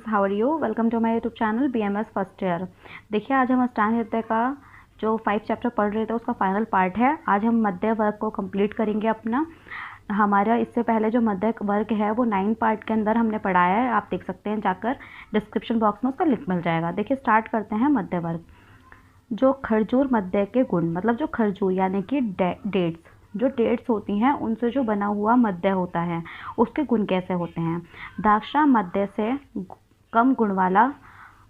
How are you. Welcome to my YouTube channel BMS first year. देखिए आज हम अष्टांग नृत्य का जो 5 चैप्टर पढ़ रहे थे उसका फाइनल पार्ट है। आज हम मध्य वर्ग को कंप्लीट करेंगे अपना। हमारा इससे पहले जो मध्य वर्ग है वो 9 पार्ट के अंदर हमने पढ़ाया है, आप देख सकते हैं जाकर, डिस्क्रिप्शन बॉक्स में उसका लिंक मिल जाएगा। देखिए स्टार्ट करते हैं मध्य वर्ग। जो खरजूर मध्य के गुण, मतलब जो खरजूर यानी कि डेट्स, जो डेट्स होती हैं उनसे जो बना हुआ मध्य होता है उसके गुण कैसे होते हैं। द्राक्षा मध्य से कम गुण वाला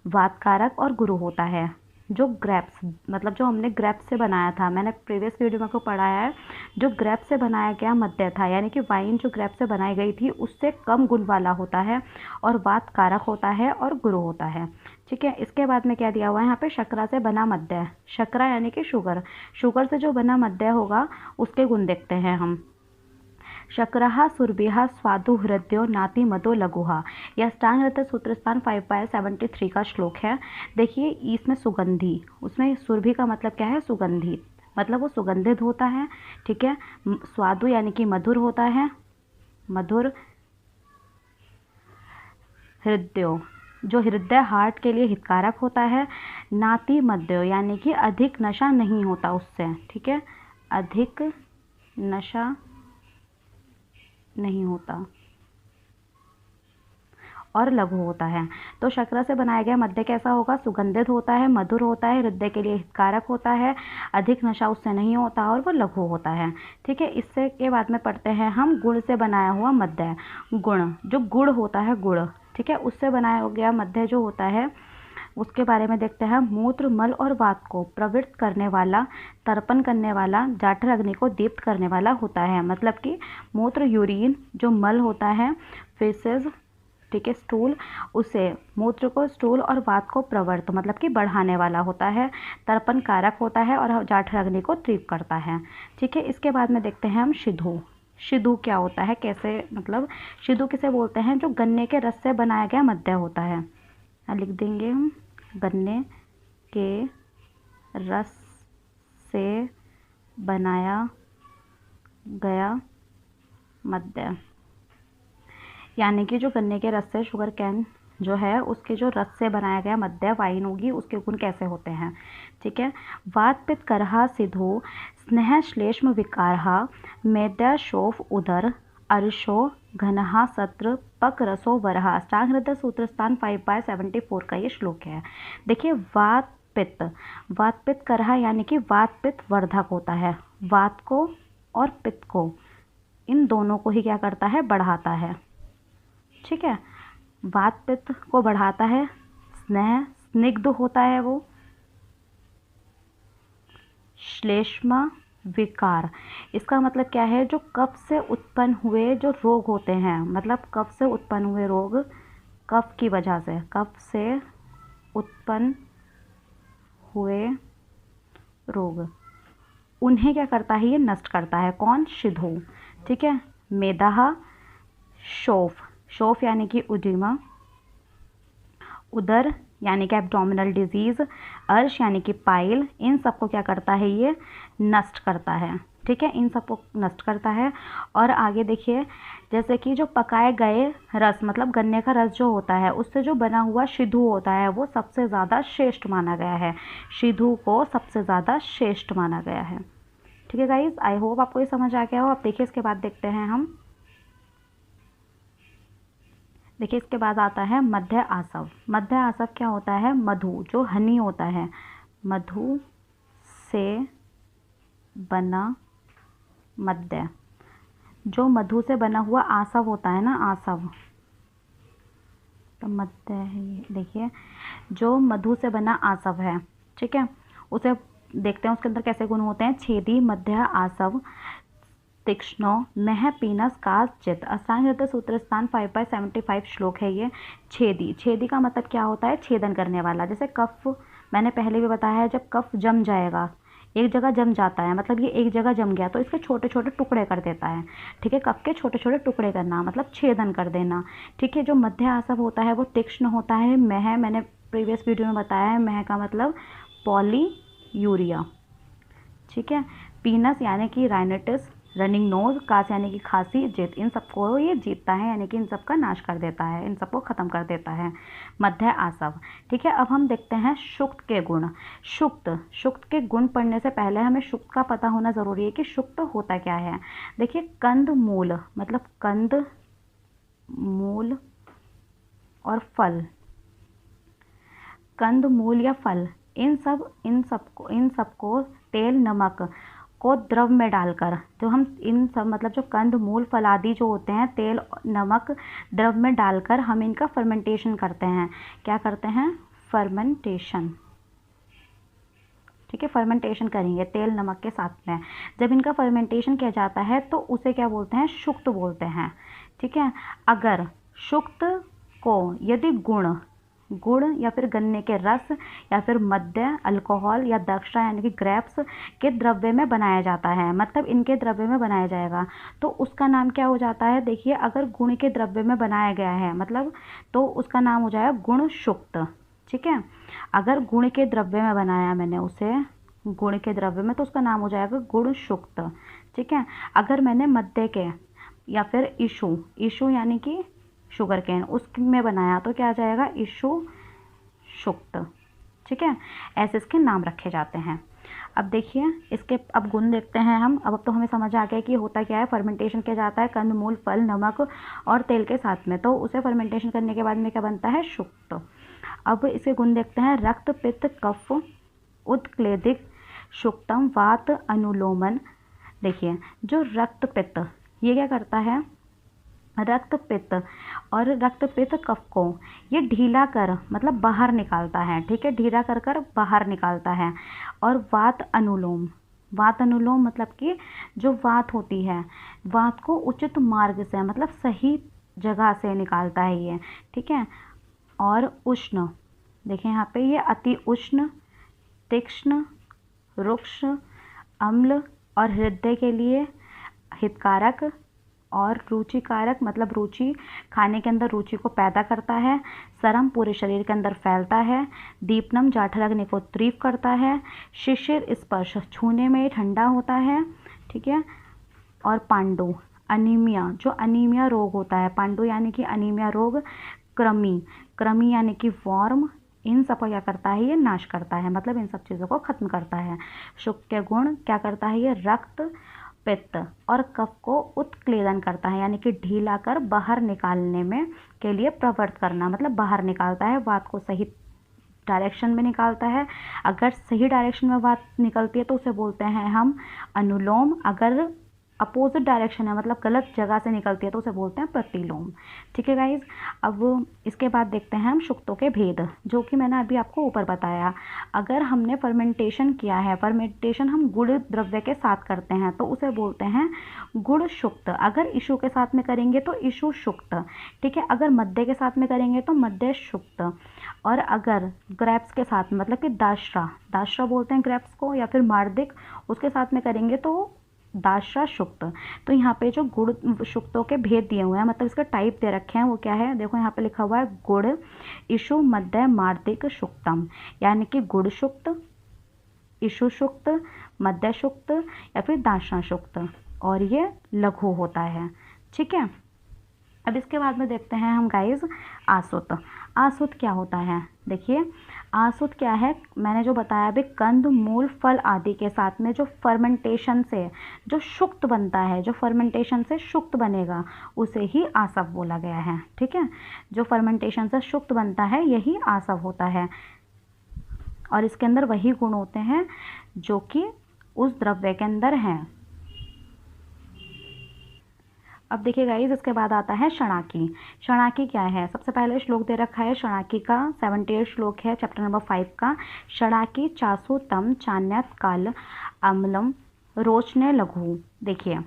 वातकारक और गुरु होता है। जो ग्रेप्स, मतलब जो हमने ग्रेप्स से बनाया था, मैंने प्रीवियस वीडियो में को पढ़ाया है, जो ग्रेप्स से बनाया गया मध्य था यानी कि वाइन जो ग्रेप्स से बनाई गई थी उससे कम गुण वाला होता है और वातकारक होता है और गुरु होता है। ठीक है, इसके बाद में क्या दिया हुआ है यहाँ पे, शर्करा से बना मध्य। शर्करा यानी कि शुगर, शुगर से जो बना मध्य होगा उसके गुण देखते हैं हम। शर्करा सुरभिहा स्वादु हृदयो नाति मदो लघुहा, यह अष्टांग नृत्य सूत्र स्थान 5/73 का श्लोक है। देखिए इसमें सुगंधी, उसमें सुरभि का मतलब क्या है, सुगंधी, मतलब वो सुगंधित होता है। ठीक है, स्वादु यानी कि मधुर होता है, मधुर। हृदयो, जो हृदय हार्ट के लिए हितकारक होता है। नाति मध्य यानी कि अधिक नशा नहीं होता उससे। ठीक है, अधिक नशा नहीं होता और लघु होता है। तो शर्करा से बनाया गया मध्य कैसा होगा, सुगंधित होता है, मधुर होता है, हृदय के लिए हितकारक होता है, अधिक नशा उससे नहीं होता और वो लघु होता है। ठीक है, इससे के बाद में पढ़ते हैं हम गुड़ से बनाया हुआ मध्य। गुण, जो गुड़ होता है, गुड़, ठीक है, उससे बनाया गया मध्य जो होता है उसके बारे में देखते हैं। मूत्र, मल और वात को प्रवृत्त करने वाला, तर्पण करने वाला, जाठर अग्नि को दीप्त करने वाला होता है। मतलब कि मूत्र, यूरिन, जो मल होता है, फेसेस, ठीक है, स्टूल, उसे मूत्र को, स्टूल और वात को प्रवृत्त मतलब कि बढ़ाने वाला होता है, तर्पण कारक होता है और जाठर अग्नि को तीव्र करता है। ठीक है, इसके बाद में देखते हैं हम सिद्धू। सिद्धू क्या होता है, कैसे, मतलब सिद्धू किसे बोलते हैं, जो गन्ने के रस से बनाया गया मध्य होता है। लिख देंगे हम, गन्ने के रस से बनाया गया मध्य, यानी कि जो गन्ने के रस से, शुगर कैन जो है उसके जो रस से बनाया गया मध्य वाइन होगी उसके गुण कैसे होते हैं। ठीक है, वात पित्त करहा सिद्धू स्नेह श्लेष्म विकारहा मेद्या शोफ उदर अर्शो घनहा सत्र पक रसो वरहा। अष्टांग नृत्य सूत्र स्थान 5/74 का ये श्लोक है। देखिए वात पित्त, वात पित्त करहा यानी कि वात पित्त वर्धक होता है, वात को और पित्त को, इन दोनों को ही क्या करता है, बढ़ाता है। ठीक है, वात पित्त को बढ़ाता है, स्नेह, स्निग्ध होता है वो, श्लेष्मा विकार, इसका मतलब क्या है, जो कफ से उत्पन्न हुए जो रोग होते हैं, मतलब कफ से उत्पन्न हुए रोग, कफ की वजह से, कफ से उत्पन्न हुए रोग, उन्हें क्या करता है, ये नष्ट करता है। कौन, सिद्धू। ठीक है, मेदाह, शोफ, शोफ यानी कि उदिमा, उदर यानी कि एब्डोमिनल डिजीज़, अर्श यानी कि पाइल, इन सबको क्या करता है, ये नष्ट करता है। ठीक है, इन सबको नष्ट करता है। और आगे देखिए, जैसे कि जो पकाए गए रस, मतलब गन्ने का रस जो होता है उससे जो बना हुआ सिद्धू होता है वो सबसे ज़्यादा श्रेष्ठ माना गया है, सिद्धू को सबसे ज़्यादा श्रेष्ठ माना गया है। ठीक है गाइज, आई होप आपको ये समझ आ गया हो। अब देखिए इसके बाद देखते हैं हम, देखिए इसके बाद आता है मध्य आसव। मध्य आसव क्या होता है, मधु, जो हनी होता है, मधु से बना मध्य, जो मधु से बना हुआ आसव होता है ना, आसव तो मध्य है ये। देखिए जो मधु से बना आसव है, ठीक है, उसे देखते हैं उसके अंदर कैसे गुण होते हैं। छेदी, मध्य आसव, तीक्ष्णो, नह पीनस कास चित। अष्टांग नृत्य सूत्र स्थान 5/75 श्लोक है ये। छेदी, छेदी का मतलब क्या होता है, छेदन करने वाला। जैसे कफ, मैंने पहले भी बताया है, जब कफ जम जाएगा, एक जगह जम जाता है, मतलब ये एक जगह जम गया तो इसके छोटे छोटे टुकड़े कर देता है। ठीक है, कफ के छोटे छोटे टुकड़े करना मतलब छेदन कर देना। ठीक है, जो मध्य आसव होता है वो तीक्ष्ण होता है। मह, मैंने प्रीवियस वीडियो में बताया है, मह का मतलब पॉली यूरिया। ठीक है, पीनस यानी कि राइनेटिस, रनिंग नोज, कास यानी कि खांसी, जित, इन सबको ये जीतता है यानी कि इन सबका नाश कर देता है, इन सबको खत्म कर देता है। मध्य आसव। ठीक है, अब हम देखते हैं शुक्त के गुण। शुक्त के गुण पढ़ने से पहले हमें शुक्त का पता होना ज़रूरी है कि शुक्त होता क्या है। देखिए, कंद मूल मतलब कंद मूल और फल, कंद मूल या फल, इन सबको तेल नमक को द्रव में डालकर, जो हम इन सब मतलब जो कंद मूल फल आदि जो होते हैं, तेल नमक द्रव में डालकर हम इनका फर्मेंटेशन करते हैं। क्या करते हैं? फर्मेंटेशन। ठीक है, फर्मेंटेशन करेंगे तेल नमक के साथ में। जब इनका फर्मेंटेशन किया जाता है तो उसे क्या बोलते हैं? शुक्त बोलते हैं। ठीक है, अगर शुक्त को यदि गुड़ या फिर गन्ने के रस या फिर मद्य, अल्कोहल या द्राक्षा यानी कि ग्रेप्स के द्रव्य में बनाया जाता है, मतलब इनके द्रव्य में बनाया जाएगा, तो उसका नाम क्या हो जाता है? देखिए, अगर गुण के द्रव्य में बनाया गया है मतलब, तो उसका नाम हो जाएगा गुण शुक्त। ठीक है, अगर गुण के द्रव्य में बनाया मैंने उसे, गुण के द्रव्य में, तो उसका नाम हो जाएगा गुण शुक्त। ठीक है, अगर मैंने मद्य के या फिर ईशु यानी कि शुगर केन उसमें बनाया तो क्या आ जाएगा? ईशु शुक्त। ठीक है, ऐसे इसके नाम रखे जाते हैं। अब देखिए, इसके अब गुण देखते हैं हम। अब तो हमें समझ आ गया कि होता क्या है। फर्मेंटेशन किया जाता है कंद मूल फल नमक और तेल के साथ में, तो उसे फर्मेंटेशन करने के बाद में क्या बनता है? शुक्त। अब इसके गुण देखते हैं। रक्त पित्त कफ उत्क्लेदिक शुक्तम वात अनुलोमन। देखिए, जो रक्त पित्त ये क्या करता है? रक्त पित्त और रक्त पित्त कफ को ये ढीला कर मतलब बाहर निकालता है। ठीक है, ढीला कर कर बाहर निकालता है। और वात अनुलोम मतलब कि जो वात होती है, वात को उचित मार्ग से मतलब सही जगह से निकालता है ये। ठीक है, और उष्ण, देखिए यहाँ पे ये अति उष्ण, तीक्ष्ण, रुक्ष, अम्ल और हृदय के लिए हितकारक और रुचिकारक मतलब रुचि, खाने के अंदर रुचि को पैदा करता है। सरम, पूरे शरीर के अंदर फैलता है। दीपनम, जाठर अग्नि को तीव्र करता है। शिशिर, स्पर्श, छूने में ठंडा होता है। ठीक है, और पांडु, अनीमिया, जो अनीमिया रोग होता है, पांडु यानी कि अनीमिया रोग। कृमि यानी कि वॉर्म, इन सब को क्या करता है? ये नाश करता है, मतलब इन सब चीज़ों को खत्म करता है। शुक्त के गुण क्या करता है? ये रक्त पित्त और कफ को उत्क्लेदन करता है, यानी कि ढीला कर बाहर निकालने में के लिए प्रवृत्त करना, मतलब बाहर निकालता है, बात को सही डायरेक्शन में निकालता है। अगर सही डायरेक्शन में बात निकलती है तो उसे बोलते हैं हम अनुलोम। अगर अपोजिट डायरेक्शन है मतलब गलत जगह से निकलती है तो उसे बोलते हैं प्रतिलोम। ठीक है गाइज, अब इसके बाद देखते हैं हम शुक्तों के भेद, जो कि मैंने अभी आपको ऊपर बताया। अगर हमने फर्मेंटेशन किया है, फर्मेंटेशन हम गुड़ द्रव्य के साथ करते हैं तो उसे बोलते हैं गुड़ शुक्त। अगर ईशु के साथ में करेंगे तो ईशु शुक्त। ठीक है, अगर मद्य के साथ में करेंगे तो मद्य शुक्त। और अगर ग्रेप्स के साथ मतलब कि दाशरा बोलते हैं ग्रेप्स को, या फिर मार्दिक, उसके साथ में करेंगे तो दाशरा शुक्त। तो यहाँ पे जो गुड़ शुक्तों के भेद दिए हुए हैं, मतलब इसका टाइप दे रखे हैं, वो क्या है? देखो यहाँ पे लिखा हुआ है गुड़ ईशु मध्य मार्दिक शुक्तम, यानी कि गुड़ शुक्त, ईशु शुक्त, मध्य शुक्त या फिर दाशरा शुक्त, और ये लघु होता है। ठीक है, अब इसके बाद में देखते हैं हम गाइज आसुत। आसुत क्या होता है? देखिए, आसुत क्या है? मैंने जो बताया अभी, कंद मूल फल आदि के साथ में जो फर्मेंटेशन से जो शुक्त बनता है, जो फर्मेंटेशन से शुक्त बनेगा उसे ही आसव बोला गया है। ठीक है, जो फर्मेंटेशन से शुक्त बनता है यही आसव होता है, और इसके अंदर वही गुण होते हैं जो कि उस द्रव्य के अंदर हैं। अब देखिए गाइज, इसके बाद आता है शणाकी। शणाकी क्या है? सबसे पहले श्लोक दे रखा है शणाकी का, 78 श्लोक है चैप्टर नंबर 5 का। शणाकी चासु तम चान्यात काल अम्लम रोचने लघु। देखिए,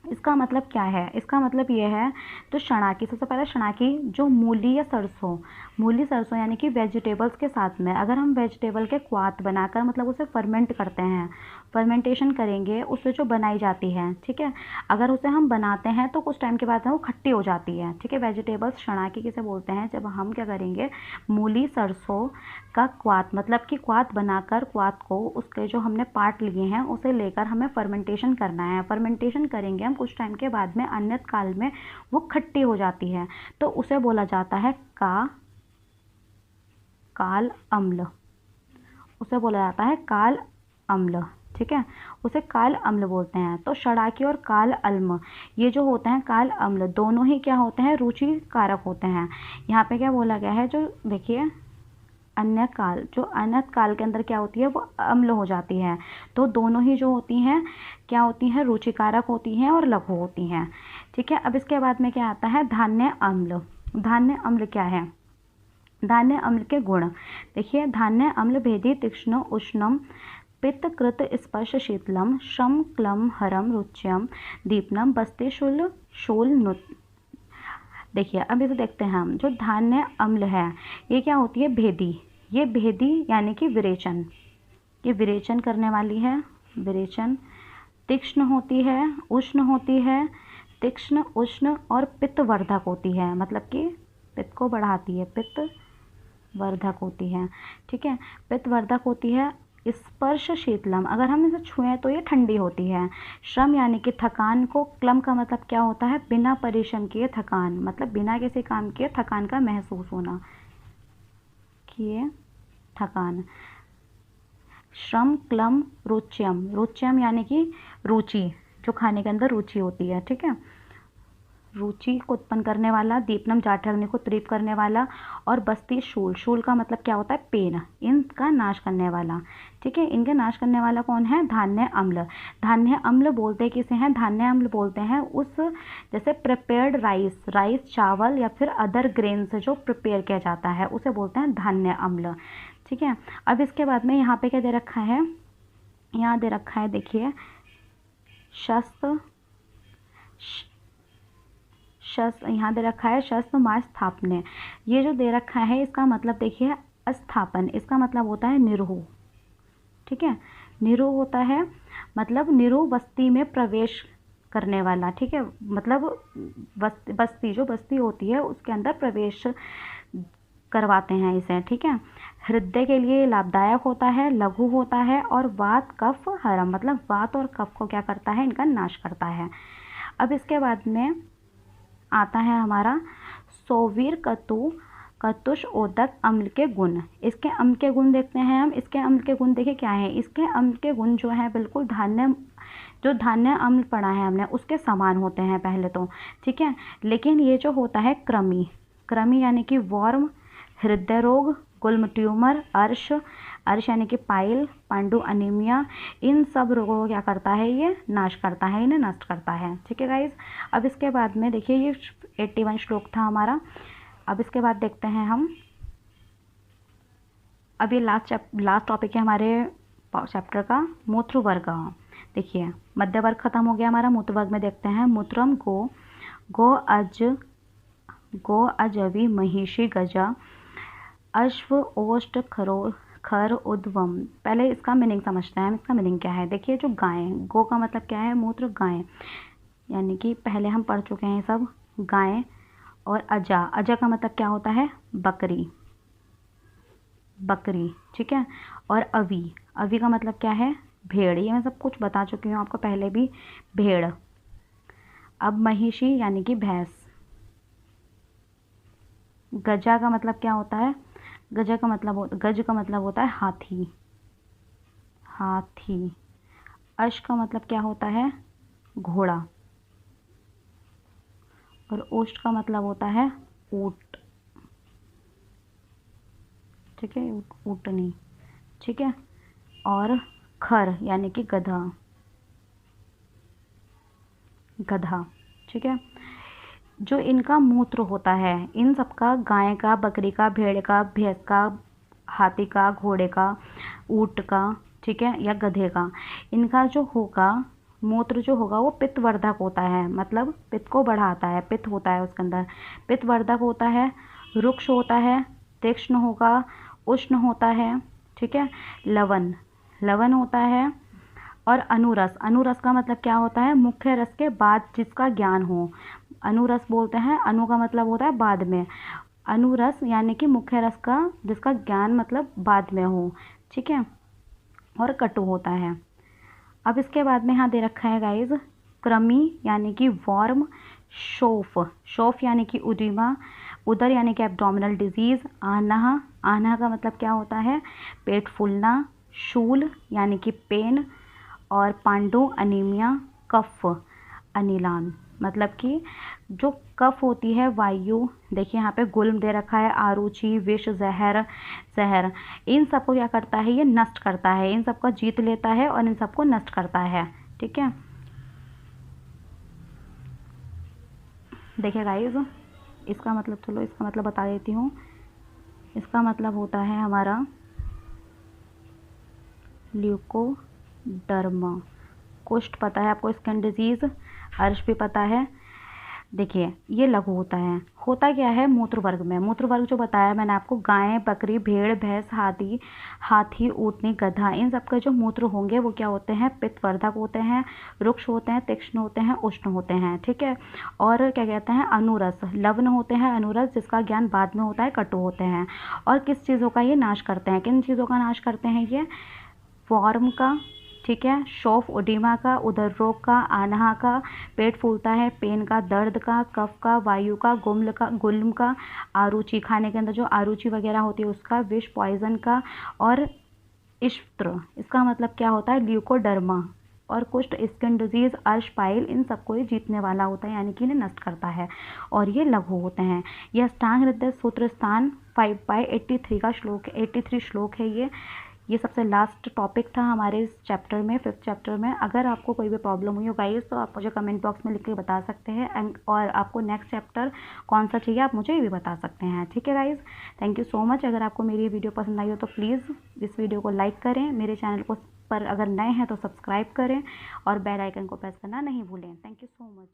इसका मतलब क्या है? इसका मतलब ये है, तो शणाकी, सबसे पहले शणाकी जो मूली या सरसों, मूली सरसों यानी कि वेजिटेबल्स के साथ में अगर हम वेजिटेबल के क्वाथ बनाकर मतलब उसे फर्मेंट करते हैं, फर्मेंटेशन करेंगे, उससे जो बनाई जाती है, ठीक है, अगर उसे हम बनाते हैं तो कुछ टाइम के बाद वो खट्टी हो जाती है, ठीक है। वेजिटेबल्स शणाकी किसे बोलते हैं? जब हम क्या करेंगे, मूली सरसों का क्वाथ मतलब कि क्वाथ बनाकर, क्वाथ को उसके जो हमने पार्ट लिए हैं उसे लेकर हमें फर्मेंटेशन करना है। फर्मेंटेशन करेंगे हम, कुछ टाइम के बाद में अन्य काल में वो खट्टी हो जाती है, तो उसे बोला जाता है काल अम्ल, उसे बोला जाता है काल अम्ल, ठीक है, उसे काल अम्ल बोलते हैं। तो शणाकी और काल अम्ल ये जो होते हैं, काल अम्ल दोनों ही क्या होते हैं? रुचि कारक होते हैं। यहाँ पे क्या बोला गया है, जो देखिए अन्य काल, जो अन्य काल के अंदर क्या होती है, वो अम्ल हो जाती है। तो दोनों ही जो होती हैं क्या होती हैं? रुचिकारक होती हैं और लघु होती हैं, ठीक है। अब इसके बाद में क्या आता है? धान्य अम्ल। धान्य अम्ल क्या है? धान्य अम्ल के गुण देखिए, धान्य अम्ल भेदी तीक्ष्ण उष्णम पित्त कृत स्पर्श शीतलम श्रम क्लम हरम रुच्यम दीपनम बस्ते शूल शूल नुत। देखिए अब इसे देखते हैं हम, जो धान्य अम्ल है ये क्या होती है? भेदी। ये भेदी यानी कि विरेचन, ये विरेचन करने वाली है, विरेचन। तीक्ष्ण होती है, उष्ण होती है, तीक्ष्ण उष्ण और पित्तवर्धक होती है, मतलब कि पित्त को बढ़ाती है, पित्त वर्धक होती है, ठीक है, पित्तवर्धक होती है। स्पर्श शीतलम, अगर हम इसे छुएं तो ये ठंडी होती है। श्रम यानी कि थकान को, क्लम का मतलब क्या होता है? बिना परिश्रम किए थकान, मतलब बिना किसी काम किए थकान का महसूस होना, किए थकान। श्रम क्लम रुच्यम, रुच्यम यानी कि रुचि, जो खाने के अंदर रुचि होती है, ठीक है, रुचि को उत्पन्न करने वाला। दीपनम, जाठ अग्नि को तीव्र करने वाला। और बस्ती शूल, शूल का मतलब क्या होता है? पेन, इनका नाश करने वाला, ठीक है। इनके नाश करने वाला कौन है? धान्य अम्ल। धान्य अम्ल बोलते किसे हैं? धान्य अम्ल बोलते हैं उस, जैसे प्रिपेयर्ड राइस, राइस चावल या फिर अदर ग्रेन से जो प्रिपेयर किया जाता है उसे बोलते हैं धान्य अम्ल, ठीक है। अब इसके बाद में यहाँ पे क्या दे रखा है? यहाँ दे रखा है देखिए, शस्त्र, यहाँ दे रखा है शस्त्र मास स्थापने। ये जो दे रखा है इसका मतलब देखिए स्थापन, इसका मतलब होता है निरोह, ठीक है, निरोह होता है मतलब निरोह बस्ती में प्रवेश करने वाला, ठीक है, मतलब बस्ती जो बस्ती होती है उसके अंदर प्रवेश करवाते हैं इसे, ठीक है। हृदय के लिए लाभदायक होता है, लघु होता है और वात कफ हरम, मतलब वात और कफ को क्या करता है? इनका नाश करता है। अब इसके बाद में आता है हमारा सोवीर कतुष ओदक अम्ल के गुण। इसके अम्ल के गुण देखते हैं हम। इसके अम्ल के गुण देखिए क्या है? इसके अम्ल के गुण जो है बिल्कुल जो धान्य अम्ल पढ़ा है हमने उसके समान होते हैं पहले तो, ठीक है, लेकिन ये जो होता है कृमि, कृमि यानी कि वर्म, हृदय रोग, गुल्म ट्यूमर, अर्श, अर्श यानी कि पाइल, पांडु अनीमिया, इन सब रोगों को क्या करता है? ये नाश करता है, इन्हें नष्ट करता है, ठीक है गाइज। अब इसके बाद में देखिए ये 81 श्लोक था हमारा। अब इसके बाद देखते हैं हम, अब ये लास्ट टॉपिक है हमारे चैप्टर का, मूत्र वर्ग। देखिए मध्य वर्ग खत्म हो गया हमारा, मूत्र वर्ग में देखते हैं। मूत्रम गो अजवी महिषी गजा अश्व ओष्ठ खर उद्वम। पहले इसका मीनिंग समझते हैं हम, इसका मीनिंग क्या है। देखिए जो गाय, गो का मतलब क्या है? मूत्र, गाय, यानी कि पहले हम पढ़ चुके हैं सब, गाय। और अजा, अजा का मतलब क्या होता है? बकरी, बकरी, ठीक है। और अवी, अवी का मतलब क्या है? भेड़, ये मैं सब कुछ बता चुकी हूँ आपको पहले भी, भेड़। अब महिषी यानी कि भैंस। गजा का मतलब क्या होता है? गज का मतलब होता है हाथी, हाथी। अश्व का मतलब क्या होता है? घोड़ा। और ओष्ठ का मतलब होता है ऊंट, ठीक है, ऊँटनी, ठीक है। और खर यानी कि गधा, गधा, ठीक है। जो इनका मूत्र होता है, इन सबका, गाय का, बकरी का, भेड़ का, भैंस का, हाथी का, घोड़े का, ऊँट का, ठीक है, या गधे का, इनका जो होगा मूत्र जो होगा वो पित्तवर्धक होता है, मतलब पित्त को बढ़ाता है, पित्त होता है उसके अंदर, पित्तवर्धक होता है, रुक्ष होता है, तीक्ष्ण होगा, उष्ण होता है, ठीक है, लवण लवण होता है, और अनुरस, अनुरस का मतलब क्या होता है, मुख्य रस के बाद जिसका ज्ञान हो, अनुरस बोलते हैं, अनु का मतलब होता है बाद में, अनुरस यानी कि मुख्य रस का जिसका ज्ञान मतलब बाद में हो, ठीक है, और कटु होता है। अब इसके बाद में यहाँ दे रखा है गाइज कृमि यानी कि वॉर्म, शोफ, शोफ यानी कि उदिमा, उदर यानी कि एब्डोमिनल डिजीज़, आन्हा, आन्हा का मतलब क्या होता है, पेट फूलना, शूल यानी कि पेन, और पांडु अनीमिया, कफ अनिलान, मतलब कि जो कफ होती है वायु, देखिए यहाँ पे गुल्म दे रखा है, आरुचि, विष, जहर, जहर, इन सबको क्या करता है, ये नष्ट करता है, इन सबको जीत लेता है और इन सबको नष्ट करता है, ठीक है। देखिए गाइस, इसका मतलब, चलो इसका मतलब बता देती हूँ, इसका मतलब होता है हमारा ल्यूकोडर्मा, कुष्ठ पता है आपको, स्किन डिजीज़, अर्श भी पता है। देखिए ये लघु होता क्या है मूत्र वर्ग में, मूत्र वर्ग जो बताया मैंने आपको, गाय, बकरी, भेड़, भैंस, हाथी, ऊँटनी, गधा, इन सब के जो मूत्र होंगे वो क्या होते हैं, पित्तवर्धक होते हैं, रुक्ष होते हैं, तीक्ष्ण होते हैं, उष्ण होते हैं, ठीक है। और क्या कहते हैं, अनुरस, लवण होते हैं, अनुरस जिसका ज्ञान बाद में होता है, कटु होते हैं। और किस चीज़ों का ये नाश करते हैं, किन चीज़ों का नाश करते हैं ये, वॉर्म का, ठीक है, शोफ ओडिमा का, उदर रोग का, आन्हा का, पेट फूलता है, पेन का, दर्द का, कफ का, वायु का, गुल्म का, आरुचि, खाने के अंदर जो आरुचि वगैरह होती है उसका, विष पॉइजन का, और इश्त्र, इसका मतलब क्या होता है, ल्यूकोडर्मा, और कुष्ठ, स्किन डिजीज, अर्श, पाइल, इन सबको ये जीतने वाला होता है, यानी कि इन्हें नष्ट करता है, और ये लघु होते हैं। यह अष्टांग हृदय सूत्र स्थान 5/83 का श्लोक, 83 श्लोक है ये सबसे लास्ट टॉपिक था हमारे इस चैप्टर में, 5th चैप्टर में। अगर आपको कोई भी प्रॉब्लम हुई हो गाइस तो आप मुझे कमेंट बॉक्स में लिख के बता सकते हैं, और आपको नेक्स्ट चैप्टर कौन सा चाहिए आप मुझे ये भी बता सकते हैं, ठीक है guys. Thank you so much. अगर आपको मेरी वीडियो पसंद आई हो तो प्लीज़ इस वीडियो को लाइक करें, मेरे चैनल को पर अगर नए हैं तो सब्सक्राइब करें, और बेल आइकन को प्रेस करना नहीं भूलें। Thank you so much.